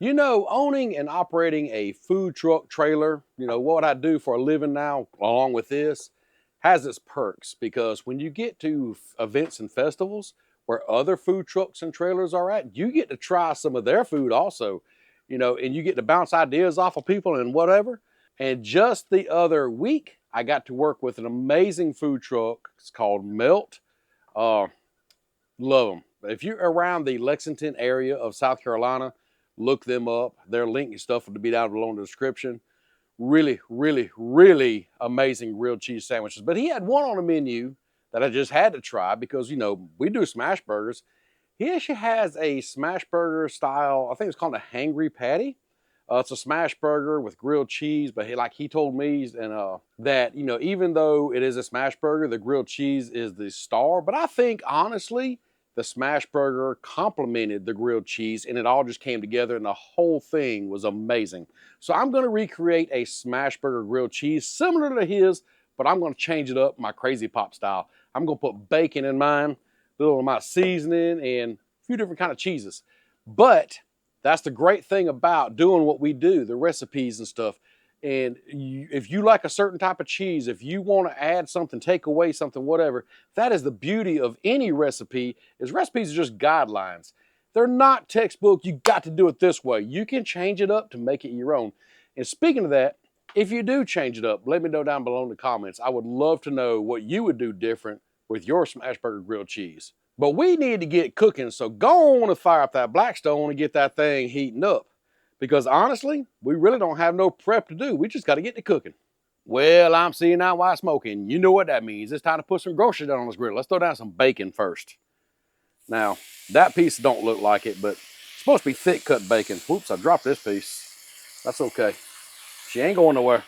You know, owning and operating a food truck trailer, what I do for a living now, along with this, has its perks because when you get to events and festivals where other food trucks and trailers are at, you get to try some of their food also, and you get to bounce ideas off of people and whatever. And just the other week, I got to work with an amazing food truck. It's called Melt. Uh, Love them. If you're around the Lexington area of South Carolina, look them up. Their link and stuff will be down below in the description. Really, really, really amazing grilled cheese sandwiches. But he had one on the menu that I just had to try because, we do smash burgers. He actually has a smash burger style, I think it's called a hangry patty. It's a smash burger with grilled cheese, but he told me that, even though it is a smash burger, the grilled cheese is the star. But I think, honestly, the smash burger complemented the grilled cheese and it all just came together and the whole thing was amazing. So I'm going to recreate a smash burger grilled cheese similar to his, but I'm going to change it up my crazy pop style. I'm going to put bacon in mine, a little of my seasoning, and a few different kind of cheeses. But that's the great thing about doing what we do, the recipes and stuff. And if you like a certain type of cheese, if you want to add something, take away something, whatever, that is the beauty of any recipe, is recipes are just guidelines. They're not textbook, you got to do it this way. You can change it up to make it your own. And speaking of that, if you do change it up, let me know down below in the comments. I would love to know what you would do different with your smash burger grilled cheese. But we need to get cooking, so go on and fire up that Blackstone and get that thing heating up. Because honestly, we really don't have no prep to do. We just got to get to cooking. Well, I'm seeing now why smoking. You know what that means. It's time to put some groceries down on this grill. Let's throw down some bacon first. Now, that piece don't look like it, but it's supposed to be thick cut bacon. Whoops, I dropped this piece. That's okay. She ain't going nowhere.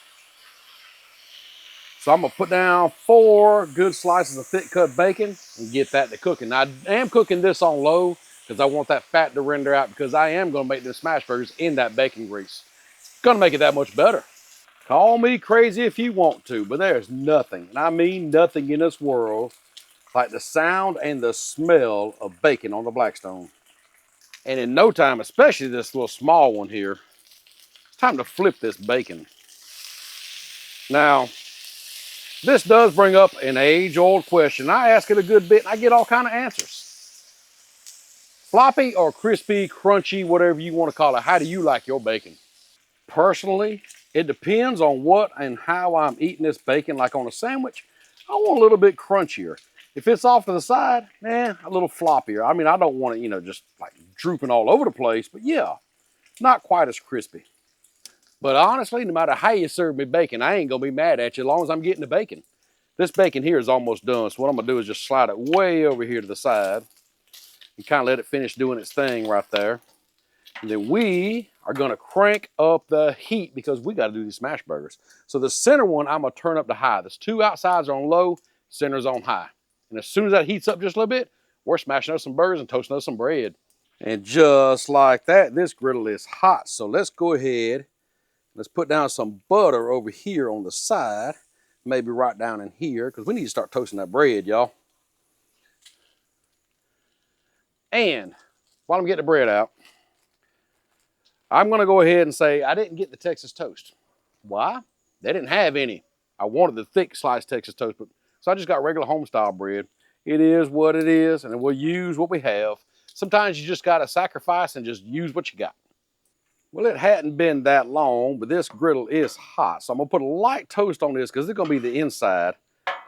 So I'm gonna put down 4 good slices of thick cut bacon and get that to cooking. Now, I am cooking this on low because I want that fat to render out because I am gonna make the smash burgers in that bacon grease. It's gonna make it that much better. Call me crazy if you want to, but there's nothing, and I mean nothing in this world, like the sound and the smell of bacon on the Blackstone. And in no time, especially this little small one here, it's time to flip this bacon. Now, this does bring up an age-old question. I ask it a good bit and I get all kind of answers. Floppy or crispy, crunchy, whatever you want to call it, how do you like your bacon? Personally, it depends on what and how I'm eating this bacon. Like on a sandwich, I want a little bit crunchier. If it's off to the side, a little floppier. I mean, I don't want it, just like drooping all over the place, but yeah, not quite as crispy. But honestly, no matter how you serve me bacon, I ain't gonna be mad at you as long as I'm getting the bacon. This bacon here is almost done, so what I'm gonna do is just slide it way over here to the side and kind of let it finish doing its thing right there. And then we are gonna crank up the heat because we gotta do these smash burgers. So the center one, I'm gonna turn up to high. There's 2 outsides are on low, center's on high. And as soon as that heats up just a little bit, we're smashing up some burgers and toasting up some bread. And just like that, this griddle is hot. So let's go ahead. Let's put down some butter over here on the side, maybe right down in here, because we need to start toasting that bread, y'all. And while I'm getting the bread out, I'm gonna go ahead and say I didn't get the Texas toast. Why? They didn't have any. I wanted the thick sliced Texas toast, so I just got regular home style bread. It is what it is, and we'll use what we have. Sometimes you just gotta sacrifice and just use what you got. Well, it hadn't been that long, but this griddle is hot. So I'm gonna put a light toast on this because it's gonna be the inside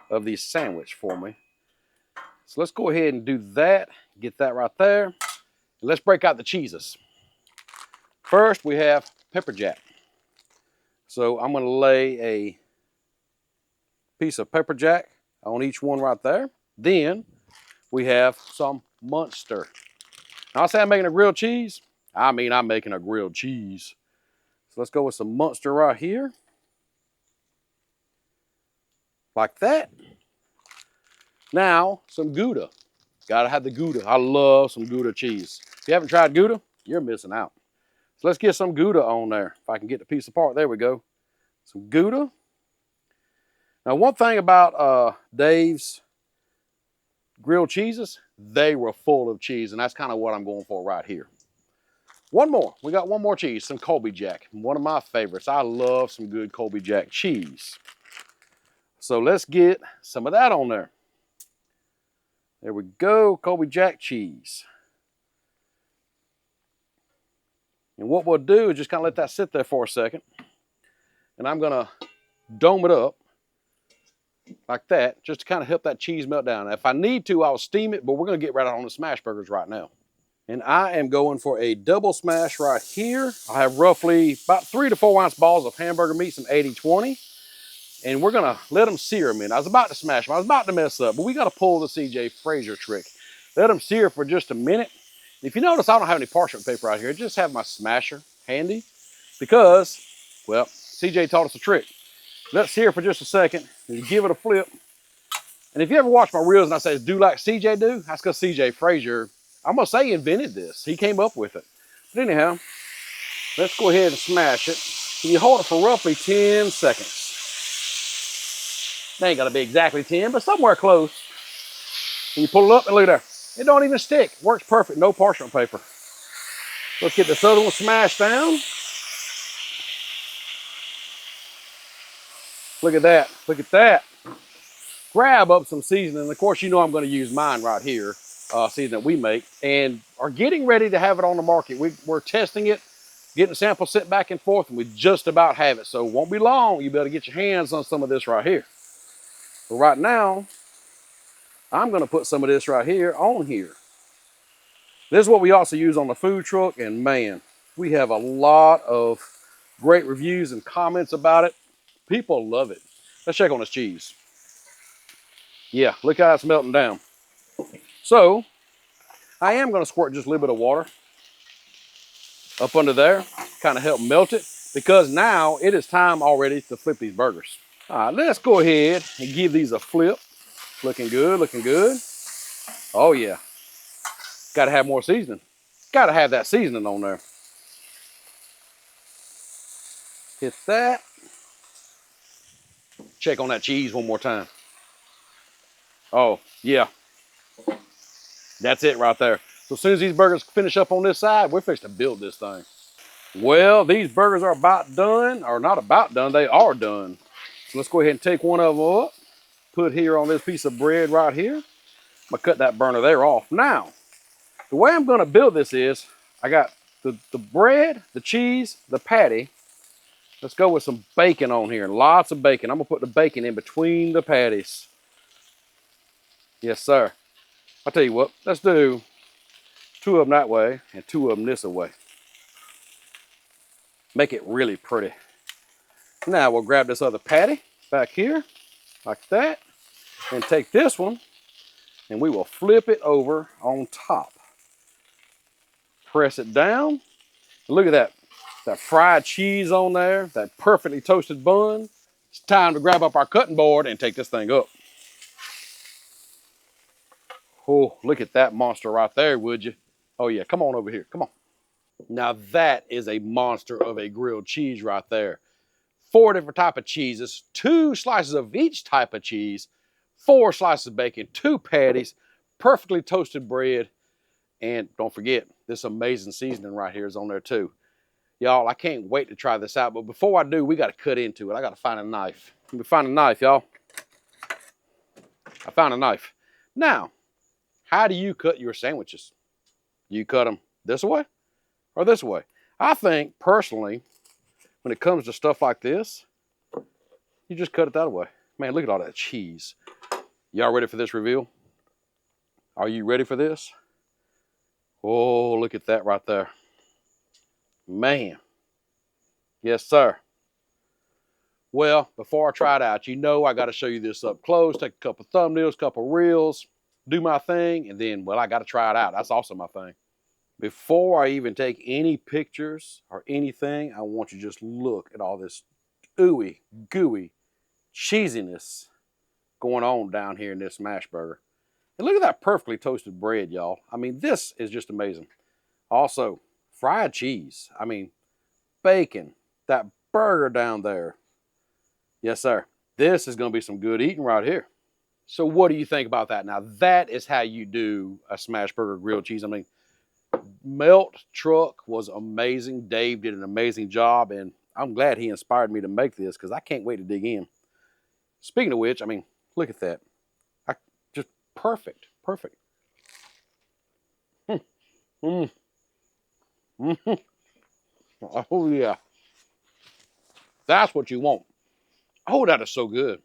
of the sandwich for me. So let's go ahead and do that. Get that right there. And let's break out the cheeses. First, we have pepper jack. So I'm gonna lay a piece of pepper jack on each one right there. Then we have some Munster. Now I say I'm making a grilled cheese. I mean, I'm making a grilled cheese. So let's go with some Munster right here. Like that. Now, some Gouda. Gotta have the Gouda. I love some Gouda cheese. If you haven't tried Gouda, you're missing out. So let's get some Gouda on there. If I can get the piece apart, there we go. Some Gouda. Now, one thing about Dave's grilled cheeses, they were full of cheese, and that's kind of what I'm going for right here. One more. We got one more cheese, some Colby Jack. One of my favorites. I love some good Colby Jack cheese. So let's get some of that on there. There we go, Colby Jack cheese. And what we'll do is just kind of let that sit there for a second. And I'm gonna dome it up like that, just to kind of help that cheese melt down. If I need to, I'll steam it, but we're gonna get right on the smash burgers right now. And I am going for a double smash right here. I have roughly about 3 to 4 ounce balls of hamburger meat, some 80/20. And we're gonna let them sear them in. I was about to smash them, I was about to mess up, but we gotta pull the CJ Fraser trick. Let them sear for just a minute. If you notice, I don't have any parchment paper out here. I just have my smasher handy because, well, CJ taught us a trick. Let it sear for just a second, and you give it a flip. And if you ever watch my reels and I say, do like CJ do, that's because CJ Fraser, I'm gonna say, invented this. He came up with it. But anyhow, let's go ahead and smash it. And you hold it for roughly 10 seconds. They ain't gotta be exactly 10, but somewhere close. And you pull it up and look there. It don't even stick. Works perfect, no parchment paper. Let's get this other one smashed down. Look at that, look at that. Grab up some seasoning. Of course, you know I'm gonna use mine right here, seasoning that we make, and are getting ready to have it on the market. We're testing it, getting samples sent back and forth, and we just about have it. So it won't be long, you better get your hands on some of this right here. But right now, I'm gonna put some of this right here on here. This is what we also use on the food truck, and man, we have a lot of great reviews and comments about it. People love it. Let's check on this cheese. Yeah, look how it's melting down. So, I am gonna squirt just a little bit of water up under there, kind of help melt it, because now it is time already to flip these burgers. All right, let's go ahead and give these a flip. Looking good, looking good. Oh yeah, gotta have more seasoning. Gotta have that seasoning on there. Hit that. Check on that cheese one more time. Oh yeah, that's it right there. So as soon as these burgers finish up on this side, we're fixing to build this thing. Well, these burgers are about done, or not about done, they are done. So let's go ahead and take one of them up, put here on this piece of bread right here. I'm gonna cut that burner there off. Now, the way I'm gonna build this is, I got the bread, the cheese, the patty. Let's go with some bacon on here, lots of bacon. I'm gonna put the bacon in between the patties. Yes, sir. I'll tell you what, let's do 2 of them that way and 2 of them this way. Make it really pretty. Now we'll grab this other patty back here, like that, and take this one, and we will flip it over on top. Press it down. And look at that fried cheese on there, that perfectly toasted bun. It's time to grab up our cutting board and take this thing up. Oh, look at that monster right there, would you? Oh yeah, come on over here, come on. Now that is a monster of a grilled cheese right there. 4 different types of cheeses, 2 slices of each type of cheese, 4 slices of bacon, 2 patties, perfectly toasted bread, and don't forget, this amazing seasoning right here is on there too. Y'all, I can't wait to try this out, but before I do, we got to cut into it. I got to find a knife. Let me find a knife, y'all. I found a knife. Now, how do you cut your sandwiches? You cut them this way or this way? I think, personally, when it comes to stuff like this, you just cut it that way. Man, look at all that cheese. Y'all ready for this reveal? Are you ready for this? Oh, look at that right there. Man. Yes, sir. Well, before I try it out, you know I got to show you this up close, take a couple thumbnails, couple reels, do my thing, and then, well, I got to try it out. That's also my thing. Before I even take any pictures or anything, I want you to just look at all this ooey, gooey cheesiness going on down here in this smash burger. And look at that perfectly toasted bread, y'all. I mean, this is just amazing. Also, fried cheese. I mean, bacon, that burger down there. Yes, sir. This is going to be some good eating right here. So what do you think about that? Now, that is how you do a smash burger grilled cheese. I mean, Melt truck was amazing. Dave did an amazing job, and I'm glad he inspired me to make this because I can't wait to dig in. Speaking of which, I mean, look at that. Just perfect, perfect. Mm. Mm. Oh yeah, that's what you want. Oh, that is so good.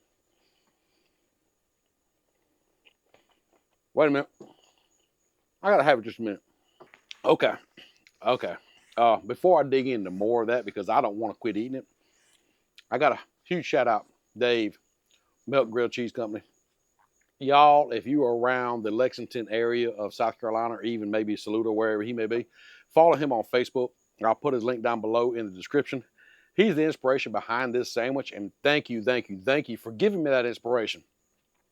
Wait a minute. I gotta have it just a minute. Okay, okay. Before I dig into more of that, because I don't want to quit eating it, I got a huge shout out, Dave, Milk Grill Cheese Company. Y'all, if you are around the Lexington area of South Carolina, or even maybe Saluda, wherever he may be, follow him on Facebook. I'll put his link down below in the description. He's the inspiration behind this sandwich, and thank you, thank you, thank you for giving me that inspiration,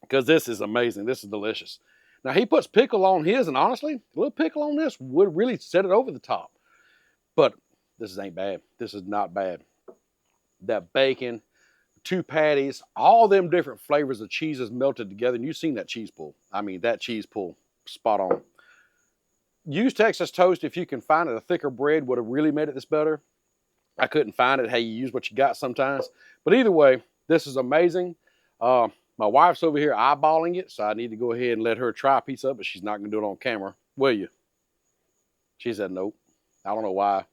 because this is amazing. This is delicious. Now, he puts pickle on his, and honestly, a little pickle on this would really set it over the top. But this ain't bad. This is not bad. That bacon, 2 patties, all them different flavors of cheeses melted together. And you've seen that cheese pull. I mean, that cheese pull, spot on. Use Texas toast if you can find it. A thicker bread would have really made it this better. I couldn't find it. Hey, you use what you got sometimes. But either way, this is amazing. My wife's over here eyeballing it, so I need to go ahead and let her try a piece of it, but she's not going to do it on camera. Will you? She said nope. I don't know why.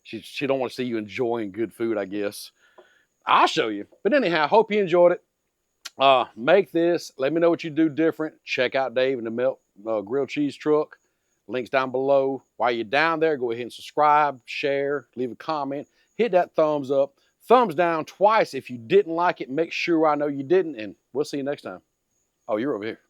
She don't want to see you enjoying good food, I guess. I'll show you. But anyhow, hope you enjoyed it. Make this. Let me know what you do different. Check out Dave and the Milk Grilled Cheese Truck. Links down below. While you're down there, go ahead and subscribe, share, leave a comment. Hit that thumbs up. Thumbs down twice if you didn't like it. Make sure I know you didn't, and we'll see you next time. Oh, you're over here.